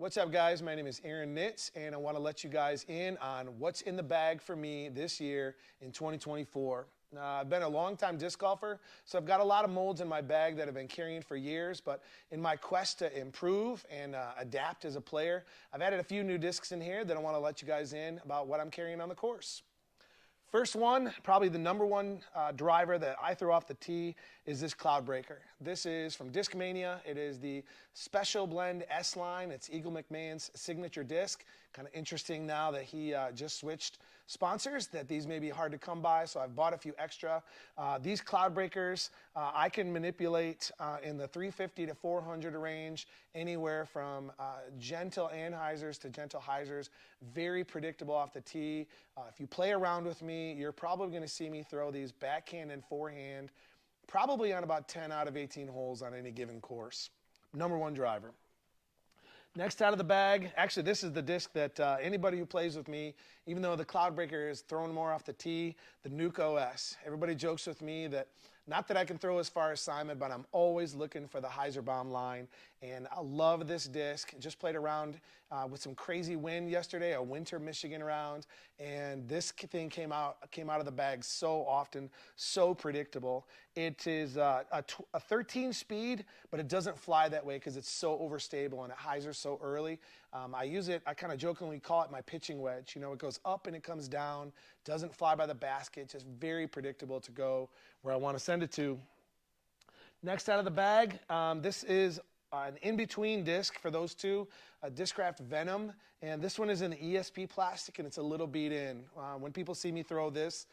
What's up, guys? My name is Nitz, and I want to let you guys in on what's in the bag for me this year in 2024. I've been a long-time disc golfer, so I've got a lot of molds in my bag that I've been carrying for years, but in my quest to improve and adapt as a player, I've added a few new discs in here that I want to let you guys in about what I'm carrying on the course. First one, probably the number one driver that I throw off the tee is this Cloudbreaker. This is from Discmania. It is the Special Blend S line. It's Eagle McMahon's signature disc. Kind of interesting now that he just switched sponsors, that these may be hard to come by, so I've bought a few extra. These Cloudbreakers, I can manipulate in the 350 to 400 range, anywhere from gentle anhyzers to gentle hyzers. Very predictable off the tee. If you play around with me, you're probably going to see me throw these backhand and forehand, probably on about 10 out of 18 holes on any given course. Number one driver. Next out of the bag, actually this is the disc that anybody who plays with me, even though the Cloudbreaker is thrown more off the tee, the Nuke OS. Everybody jokes with me that, not that I can throw as far as Simon, but I'm always looking for the hyzer bomb line, and I love this disc. Just played around with some crazy wind yesterday, a winter Michigan round, and this thing came out of the bag so often, so predictable. It is a 13 speed, but it doesn't fly that way because it's so overstable and it hyzers so early. I kind of jokingly call it my pitching wedge. You know, it goes up and it comes down, doesn't fly by the basket, just very predictable to go where I want to send it to. Next out of the bag, this is an in-between disc for those two, a Discraft Venom, and this one is in the ESP plastic and it's a little beat in. When people see me throw this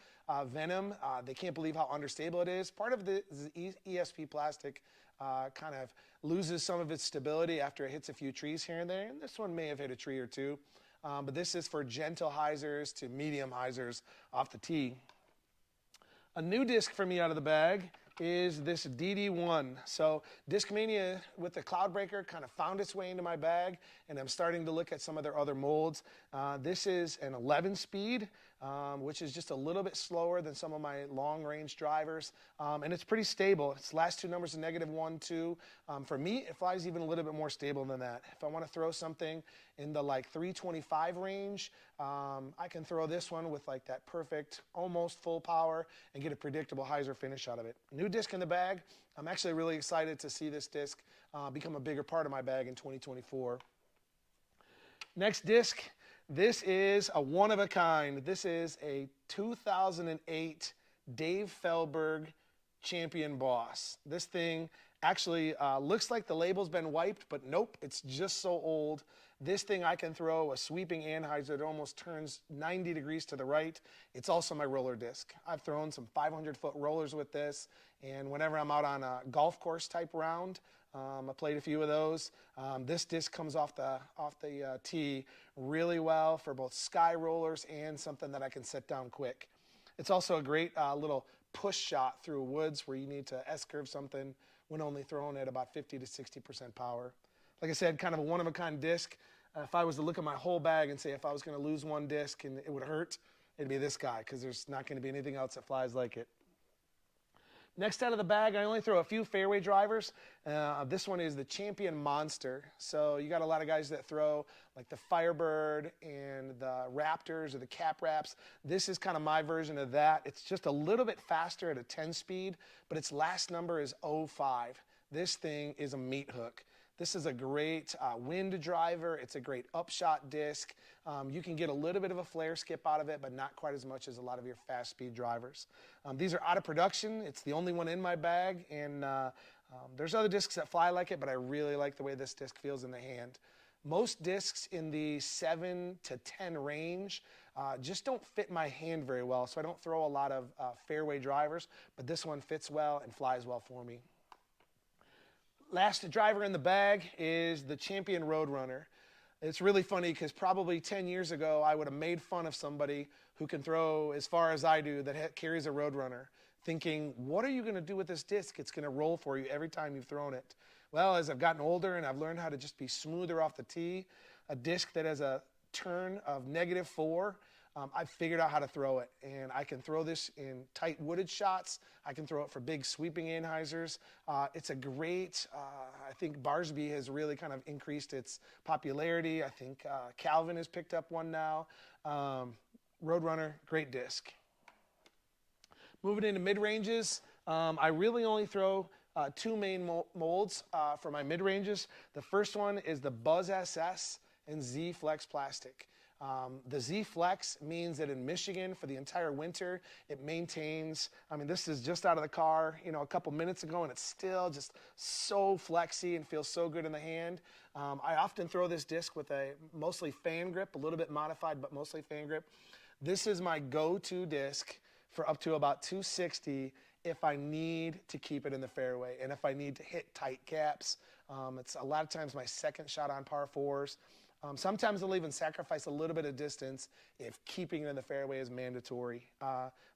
Venom, they can't believe how understable it is. Part of the ESP plastic kind of loses some of its stability after it hits a few trees here and there, and this one may have hit a tree or two. But this is for gentle hyzers to medium hyzers off the tee. A new disc for me out of the bag is this DD1. So Discmania with the Cloudbreaker kind of found its way into my bag, and I'm starting to look at some of their other molds. This is an 11 speed, which is just a little bit slower than some of my long range drivers, and it's pretty stable. Its last two numbers are -1, 2. For me, it flies even a little bit more stable than that. If I want to throw something in the like 325 range, I can throw this one with like that perfect, almost full power and get a predictable hyzer finish out of it. New disc in the bag. I'm actually really excited to see this disc become a bigger part of my bag in 2024. Next disc, this is a one of a kind. This is a 2008 Dave Feldberg Champion Boss. This thing actually looks like the label's been wiped, but nope, it's just so old. This thing I can throw a sweeping anhyzer that almost turns 90 degrees to the right. It's also my roller disc. I've thrown some 500-foot rollers with this, and whenever I'm out on a golf course type round, I played a few of those. This disc comes off the tee really well for both sky rollers and something that I can set down quick. It's also a great little push shot through woods where you need to S-curve something when only throwing at about 50 to 60% power. Like I said, kind of a one-of-a-kind disc. If I was to look at my whole bag and say if I was going to lose one disc and it would hurt, it'd be this guy, because there's not going to be anything else that flies like it. Next out of the bag, I only throw a few fairway drivers. This one is the Champion Monster. So you got a lot of guys that throw like the Firebird and the Raptors or the Cap Raps. This is kind of my version of that. It's just a little bit faster at a 10 speed, but its last number is 05. This thing is a meat hook. This is a great wind driver. It's a great upshot disc. You can get a little bit of a flare skip out of it, but not quite as much as a lot of your fast speed drivers. These are out of production. It's the only one in my bag, and there's other discs that fly like it, but I really like the way this disc feels in the hand. Most discs in the 7 to 10 range just don't fit my hand very well, so I don't throw a lot of fairway drivers, but this one fits well and flies well for me. Last driver in the bag is the Champion Roadrunner. It's really funny because probably 10 years ago I would have made fun of somebody who can throw as far as I do that carries a Roadrunner, thinking, what are you going to do with this disc? It's going to roll for you every time you've thrown it. Well, as I've gotten older and I've learned how to just be smoother off the tee, a disc that has a turn of -4 I figured out how to throw it, and I can throw this in tight wooded shots. I can throw it for big sweeping anhysers. It's a great, I think Barsby has really kind of increased its popularity. I think Calvin has picked up one now. Roadrunner, great disc. Moving into mid-ranges, I really only throw two main molds for my mid-ranges. The first one is the Buzz SS and Z Flex plastic. The Z Flex means that in Michigan for the entire winter, it maintains, I mean, this is just out of the car, a couple minutes ago, and it's still just so flexy and feels so good in the hand. I often throw this disc with a mostly fan grip, a little bit modified, but mostly fan grip. This is my go-to disc for up to about 260 if I need to keep it in the fairway and if I need to hit tight caps. It's a lot of times my second shot on par fours. Sometimes I'll even sacrifice a little bit of distance if keeping it in the fairway is mandatory.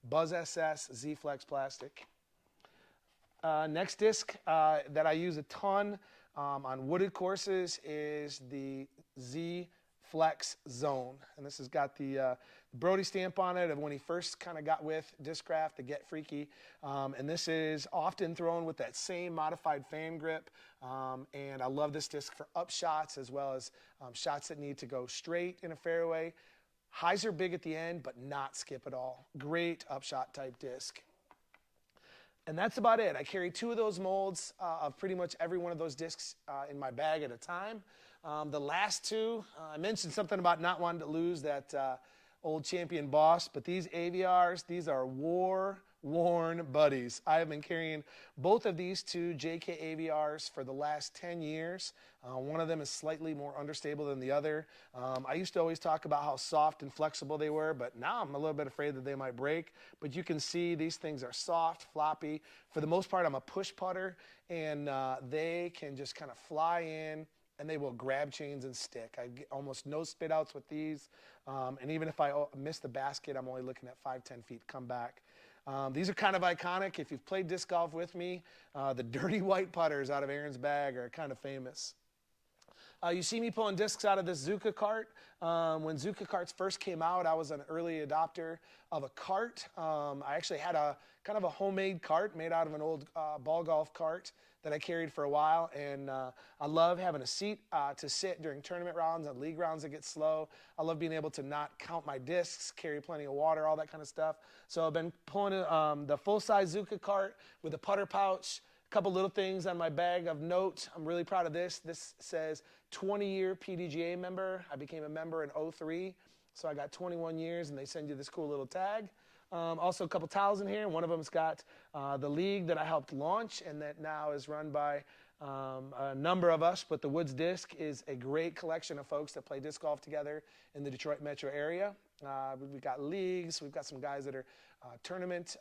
Buzz SS Z Flex plastic. Next disc that I use a ton on wooded courses is the Z Flex Zone, and this has got the Brody stamp on it of when he first kind of got with Discraft, the Get Freaky, and this is often thrown with that same modified fan grip, and I love this disc for up shots as well as shots that need to go straight in a fairway. Highs are big at the end, but not skip at all. Great upshot type disc. And that's about it. I carry two of those molds of pretty much every one of those discs in my bag at a time. The last two, I mentioned something about not wanting to lose that old champion boss, but these AVRs, these are war-worn buddies. I have been carrying both of these two JK AVRs for the last 10 years. One of them is slightly more understable than the other. I used to always talk about how soft and flexible they were, but now I'm a little bit afraid that they might break. But you can see these things are soft, floppy. For the most part, I'm a push putter, and they can just kind of fly in, and they will grab chains and stick. I get almost no spit outs with these. And even if I miss the basket, I'm only looking at 5-10 feet come back. These are kind of iconic. If you've played disc golf with me, the dirty white putters out of Aaron's bag are kind of famous. You see me pulling discs out of this Zuka cart. When Zuka carts first came out, I was an early adopter of a cart. I actually had a kind of a homemade cart made out of an old ball golf cart that I carried for a while, and I love having a seat to sit during tournament rounds and league rounds that get slow. I love being able to not count my discs, carry plenty of water, all that kind of stuff. So I've been pulling the full-size Zuka cart with a putter pouch, a couple little things on my bag of note. I'm really proud of this. This says 20-year PDGA member. I became a member in 03, so I got 21 years, and they send you this cool little tag. Also a couple towels in here. One of them's got the league that I helped launch and that now is run by a number of us, but the Woods Disc is a great collection of folks that play disc golf together in the Detroit metro area. We've got leagues. We've got some guys that are tournament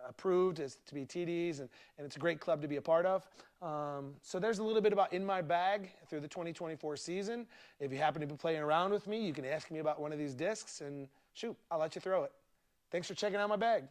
approved as to be TDs, and it's a great club to be a part of. So there's a little bit about in my bag through the 2024 season. If you happen to be playing around with me, you can ask me about one of these discs, and shoot, I'll let you throw it. Thanks for checking out my bag.